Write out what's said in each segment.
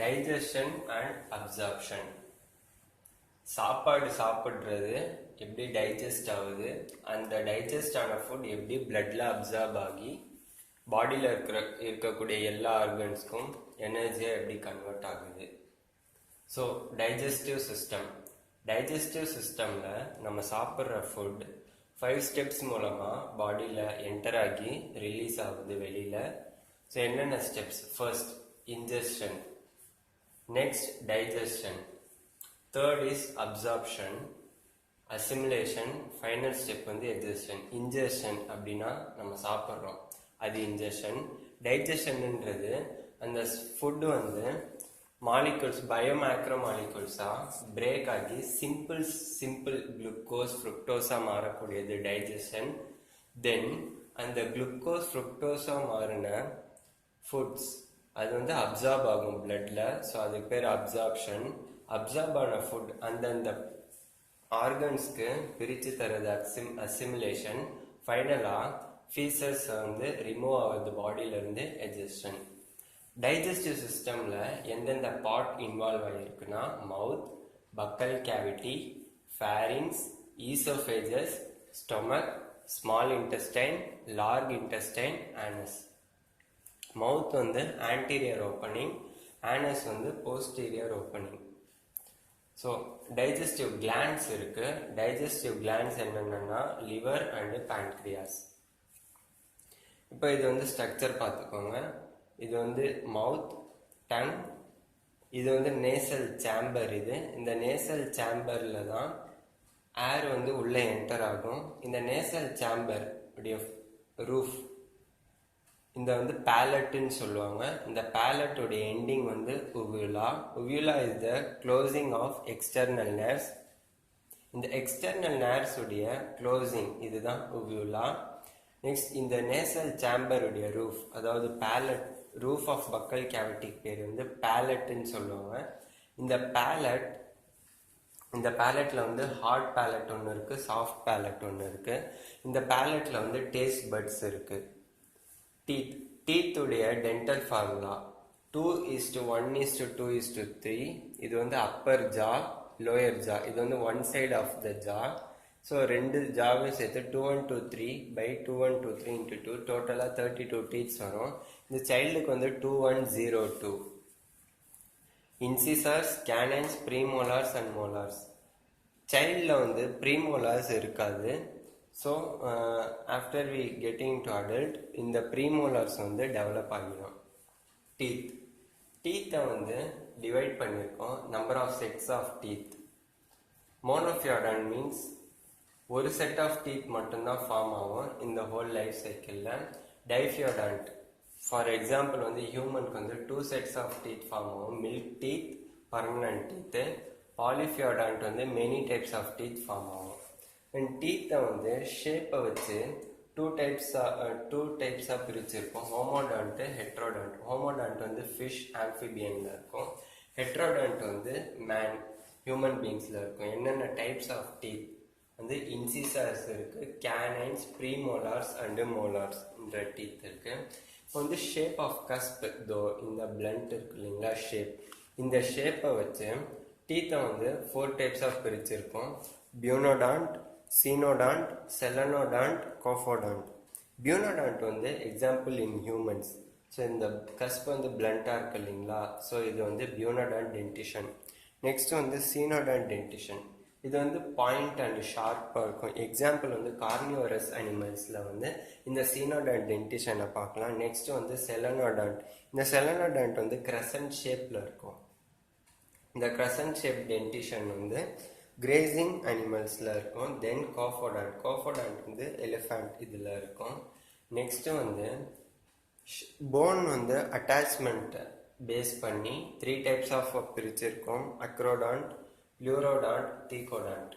Digestion and absorption. சாப்பாடு சாப்பிட்றது எப்படி டைஜஸ்ட் ஆகுது, அந்த டைஜஸ்ட் ஆன ஃபுட் எப்படி பிளட்ல அப்சார்ப் ஆகி பாடியில் இருக்கக்கூடிய எல்லா ஆர்கன்ஸ்க்கும் எனர்ஜியாக எப்படி கன்வெர்ட் ஆகுது. ஸோ டைஜஸ்டிவ் சிஸ்டமில் நம்ம சாப்பிட்ற ஃபுட் 5 ஸ்டெப்ஸ் மூலமாக பாடியில் என்டர் ஆகி ரிலீஸ் ஆகுது வெளியில். ஸோ என்னென்ன steps? First ingestion, next digestion, third is absorption, assimilation, final step வந்து எக்ஸஷன். இன்ஜெஷன் அப்படின்னா நம்ம சாப்பிட்றோம், அது இன்ஜெஷன். டைஜஷன்ன்றது அந்த ஃபுட்டு வந்து மாலிகூல்ஸ், பயோமேக்ரோ மாலிகூல்ஸாக பிரேக் ஆகி சிம்பிள் குளுக்கோஸ் ஃப்ருக்டோஸாக மாறக்கூடியது டைஜஷன். தென் அந்த குளுக்கோஸ் ஃப்ருக்டோஸாக மாறின ஃபுட்ஸ் அது வந்து அப்சார்ப் ஆகும் பிளட்ல. ஸோ அதுக்கு பேர் அப்சார்ப்ஷன். அப்சார்ப் ஆன ஃபுட் அந்தந்த ஆர்கன்ஸ்க்கு பிரித்து தரது அசிமுலேஷன். ஃபைனலாக ஃபீசஸ் வந்து ரிமூவ் ஆகுது பாடியிலேருந்து எக்ஸஷன். டைஜஸ்டிவ் சிஸ்டமில் எந்தெந்த பார்ட் இன்வால்வ் ஆகிருக்குன்னா mouth, buccal cavity, pharynx, oesophagus, stomach, small intestine, large intestine, anus. Mouth வந்து ஆன்டீரியர் ஓப்பனிங், ஆனஸ் வந்து posterior opening. So digestive glands இருக்கு. டைஜஸ்டிவ் கிளாண்ட்ஸ் என்னென்னா லிவர் அண்டு பேன்க்ரியாஸ். இப்போ இது வந்து ஸ்ட்ரக்சர் பார்த்துக்கோங்க. இது வந்து மவுத், டங், இது வந்து நேசல் சேம்பர். இந்த நேசல் சேம்பரில் தான் ஏர் வந்து உள்ளே என்டர் ஆகும். இந்த நேசல் சேம்பர் உடைய ரூஃப் இந்த வந்து பேலட்னு சொல்லுவாங்க. இந்த பேலட்டுடைய எண்டிங் வந்து uvula. Uvula is the closing of external nerves. இந்த எக்ஸ்டர்னல் நர்வ்ஸ் உடைய க்ளோசிங் இதுதான் உவியூலா. நெக்ஸ்ட் இந்த நேசல் சேம்பருடைய ரூஃப், அதாவது பேலட், ரூஃப் ஆஃப் பக்கல் கேவிட்டிக்கு பேர் வந்து பேலட்னு சொல்லுவாங்க. இந்த பேலட்டில் வந்து ஹார்ட் பேலட் ஒன்று இருக்குது, சாஃப்ட் பேலட் ஒன்று இருக்குது. இந்த பேலட்டில் வந்து டேஸ்ட் பட்ஸ் இருக்குது. டீத்துடைய டென்டல் ஃபார்முலா 2:1:2:3. இது வந்து அப்பர் ஜா, லோயர் ஜா. இது வந்து one side of the jaw. So ரெண்டு ஜாவையும் சேர்த்து 2123/2123 × 2, டோட்டலாக 32 டீத்ஸ் வரும். இந்த சைல்டுக்கு வந்து 2102. Incisors, canines, premolars and molars. சைல்டில் வந்து ப்ரீமோலார்ஸ் இருக்காது. So after we getting to adult இந்த ப்ரீமோலார்ஸ் வந்து டெவலப் ஆகிடும். டீத்தை வந்து டிவைட் பண்ணியிருக்கோம், number of sets of teeth. Monophyodont means ஒரு செட் ஆஃப் டீத் மட்டும்தான் ஃபார்ம் ஆகும் இந்த ஹோல் லைஃப் சைக்கிளில். டைஃபியோடான்ட் ஃபார் எக்ஸாம்பிள் வந்து ஹியூமனுக்கு வந்து 2 செட்ஸ் ஆஃப் டீத் ஃபார்ம் ஆகும், milk teeth, permanent teeth. Polyphyodont வந்து many types of teeth form ஆகும். அண்ட் டீத்தை வந்து ஷேப்பை வச்சு டூ டைப்ஸாக பிரிச்சிருப்போம், ஹோமோடான்ட்டு, ஹெட்ரோடான்ட். ஹோமோடான்ட் வந்து ஃபிஷ், ஆம்ஃபிபியனில் இருக்கும். ஹெட்ரோடான்ட் வந்து மேன், ஹியூமன் பீங்ஸில் இருக்கும். என்னென்ன டைப்ஸ் ஆஃப் டீத் வந்து இன்சிசர்ஸ் இருக்குது, கேனைன்ஸ், ப்ரீமோலார்ஸ் அண்டு மோலார்ஸ் என்ற டீத் இருக்குது. இப்போ வந்து ஷேப் ஆஃப் கஸ்ப், தோ இந்த பிளண்ட் இருக்கு இல்லைங்களா, ஷேப். இந்த ஷேப்பை வச்சு டீத்தை வந்து 4 டைப்ஸாக பிரிச்சிருக்கோம், பியூனோடான்ட், சீனோடான்ட், செலனோடான்ட், கோஃபோடான்ட். பியூனோடான்ட் வந்து எக்ஸாம்பிள் இன் ஹியூமன்ஸ். ஸோ இந்த கஸ்ப் வந்து பிளண்ட்டாக இருக்கு இல்லைங்களா, ஸோ இது வந்து பியூனோடான்ட் டென்டிஷன். நெக்ஸ்ட் வந்து சீனோடான்ட் டென்டிஷன். இது வந்து பாயிண்ட் அண்ட் ஷார்ப்பாக இருக்கும். எக்ஸாம்பிள் வந்து கார்னிவரஸ் அனிமல்ஸில் வந்து இந்த சீனோடான்ட் டென்டிஷனை பார்க்கலாம். நெக்ஸ்ட் வந்து செலனோடான்ட். இந்த செலனோடான்ட் வந்து கிரசன்ட் ஷேப்பில் இருக்கும். இந்த கிரசன்ட் ஷேப் டென்டிஷன் வந்து கிரேசிங் அனிமல்ஸில் இருக்கும். தென் கோஃபோடான்ட் வந்து எலிஃபண்ட் இதில் இருக்கும். நெக்ஸ்ட்டு வந்து போன் வந்து அட்டாச்மெண்ட்டை பேஸ் பண்ணி 3 டைப்ஸ் ஆஃப் பிரிச்சிருக்கோம், அக்ரோடான்ட், ப்ளூரோடான்ட், தீகோடான்ட்.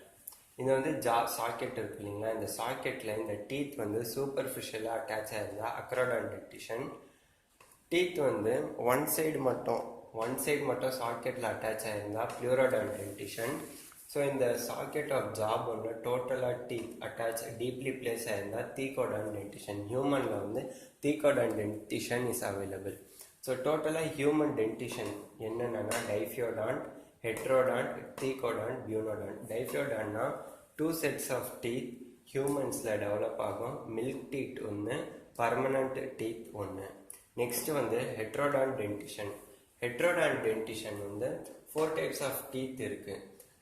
இது வந்து ஜா சாக்கெட் இருக்கு இல்லைங்களா, இந்த சாக்கெட்டில் இந்த டீத் வந்து சூப்பர்ஃபிஷியலாக அட்டாச் ஆகிருந்தால் அக்ரோடான்ட் டென்டிஷன். டீத் வந்து ஒன் சைடு மட்டும் சாக்கெட்டில் அட்டாச் ஆகிருந்தால் ப்ளூரோடான்ட் டென்டிஷன். ஸோ இந்த சாக்கெட் ஆஃப் ஜாப் ஒன்று டோட்டலாக டீத் அட்டாச் டீப்லி பிளேஸ் ஆகிருந்தால் தீகோடான்ட் டென்டிஷன். ஹியூமனில் வந்து thecodont dentition is available. So டோட்டலாக ஹியூமன் டென்டிஷன் என்னென்னா டைஃபியோடான்ட், ஹெட்ரோடான்ட், டீகோடான்ட், பியூனோடான்ட். டைஃபியோடான்ட்னா 2 sets of teeth ஹியூமன்ஸில் டெவலப் ஆகும். மில்க் டீத் ஒன்று, பர்மனண்ட் டீத் ஒன்று. நெக்ஸ்ட் வந்து ஹெட்ரோடான்ட் டென்டிஷன். ஹெட்ரோடான்ட் டென்டிஷன் வந்து 4 types of teeth இருக்கு.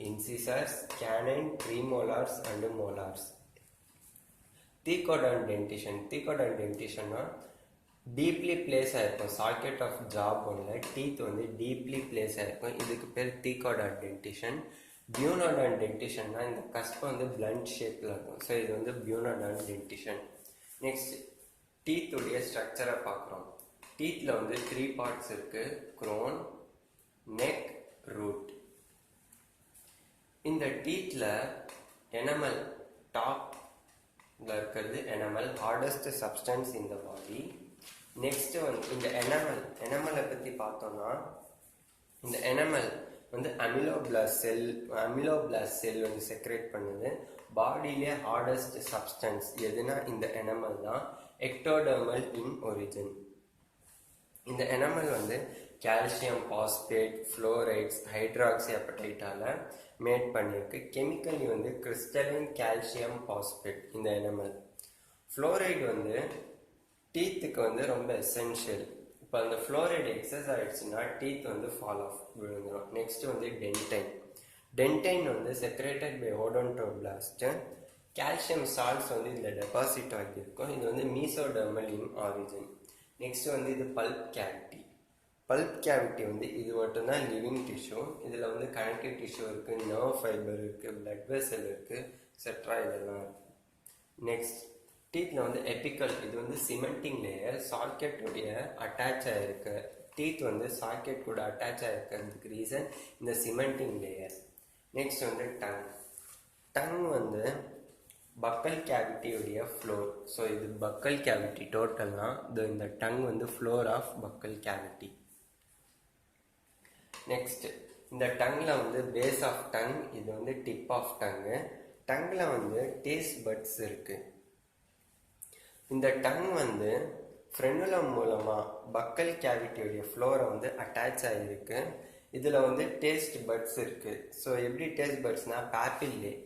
Incisors, canine, premolars and molars. Thecodont dentition. Thecodont டென்டிஷன்னா டீப்லி பிளேஸ் ஆயிருக்கும். சாக்கெட் ஆஃப் ஜா போனில் டீத் வந்து டீப்லி பிளேஸ் ஆயிருக்கும். இதுக்கு பேர் டீகோடான்ட் டென்டிஷன். பியூனோடான்ட் டென்டிஷன்னா இந்த கஸ்ப் வந்து பிளண்ட் ஷேப்பில் இருக்கும். ஸோ இது வந்து பியூனோடான்ட் டென்டிஷன். நெக்ஸ்ட் டீத்துடைய ஸ்ட்ரக்சரை பார்க்குறோம். டீத்தில் வந்து 3 parts இருக்கு. Crown, neck, root. இந்த டீத்தில் எனமல் டாப்ல இருக்கிறது எனமல், ஹார்டஸ்ட் சப்ஸ்டன்ஸ் இந்த பாடி. நெக்ஸ்ட் வந்து இந்த எனமலை பற்றி பார்த்தோம்னா இந்த எனமல் வந்து அமிலோபிளாஸ்ட் செல் வந்து செக்ரேட் பண்ணுது. பாடியிலே ஹார்டஸ்ட் சப்ஸ்டன்ஸ் எதுனா இந்த எனமல் தான். எக்டோடர்மல் இன் ஒரிஜின். இந்த எனமல் வந்து calcium phosphate, fluorides, hydroxy அப்படைட்டால mat பண்ணியிருக்கு. கெமிக்கலி வந்து கிறிஸ்டலின் கால்சியம் பாஸ்பேட் இந்த எனமல். ஃப்ளோரைடு வந்து டீத்துக்கு வந்து ரொம்ப எசென்ஷியல். இப்போ அந்த ஃப்ளோரைடு எக்ஸஸ் ஆகிடுச்சுன்னா டீத் வந்து ஃபால் ஆஃப் விழுந்துடும். நெக்ஸ்ட் வந்து டென்டைன். டென்டைன் வந்து செக்ரேட்டட் பை ஓடோன்டோபிளாஸ்ட். கால்சியம் சால்ட்ஸ் வந்து இதில் டெபாசிட் ஆகியிருக்கும். இது வந்து மீசோடர்மல் இன் ஆரிஜின். நெக்ஸ்ட் வந்து இது பல்ப் கேவிட்டி. பல்ப் கேவிட்டி வந்து இது மட்டும்தான் லிவிங் டிஷ்யூ. இதில் வந்து கனெக்டிவ் டிஷ்யூ இருக்குது, நர்வ் ஃபைபர் இருக்குது, பிளட் வெசல் இருக்குது, எக்ஸெட்ரா இதெல்லாம் இருக்குது. நெக்ஸ்ட் டீத்தில் வந்து எபிக்கல். இது வந்து சிமெண்டிங் லேயர், சாக்கெட்டுடைய அட்டாச் ஆகிருக்கு. டீத் வந்து சாக்கெட் கூட அட்டாச் ஆகிருக்கிறதுக்கு ரீசன் இந்த சிமெண்டிங் லேயர். நெக்ஸ்ட் வந்து டங் வந்து பக்கல் கேவிட்டியுடைய ஃப்ளோர். ஸோ இது பக்கல் கேவிட்டி டோட்டல்னா இந்த டங் வந்து floor of buccal cavity. Next இந்த டங்கில் வந்து பேஸ் ஆஃப் டங், இது வந்து டிப் ஆஃப் டங்கு. டங்கில் வந்து டேஸ்ட் பட்ஸ் இருக்குது. இந்த டங் வந்து ஃப்ரெனுலம் மூலமாக பக்கல் கேவிட்டியுடைய ஃப்ளோரை வந்து அட்டாச் ஆகிருக்கு. இதில் வந்து டேஸ்ட் பட்ஸ் இருக்குது. ஸோ எப்படி டேஸ்ட் பட்ஸ்னால்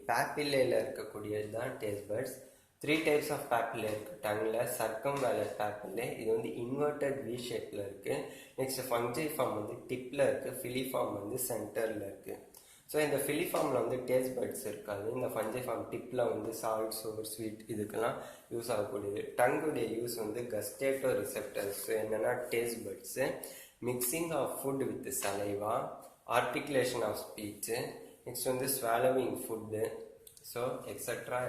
பேப்பில்லேயில் இருக்கக்கூடியது தான் டேஸ்ட் பட்ஸ். 3 types ஆஃப் பேப்பில்லே இருக்குது டங்கில். சர்க்கம்வேலட் பேப்பில்லே, இது வந்து இன்வெர்டட் வி ஷேப்பில் இருக்குது. நெக்ஸ்ட் ஃபங்ஜைஃபார்ம் வந்து டிப்பில் இருக்குது, ஃபிலிஃபார்ம் வந்து சென்டரில் இருக்குது. ஸோ இந்த ஃபிலிஃபார்மில் வந்து டேஸ்ட் பட்ஸ் இருக்காது. இந்த ஃபங்ஜைஃபார்ம் டிப்பில் வந்து சால்ட், சோர், ஸ்வீட் இதுக்கெல்லாம் யூஸ் ஆகக்கூடியது. டங்குடைய யூஸ் வந்து கஸ்டேட்டோ ரிசெப்டர்ஸ் என்னென்னா taste buds, mixing of food with saliva, articulation of speech, next வந்து ஸ்வாலோவிங் ஃபுட்டு, ஸோ எக்ஸட்ரா.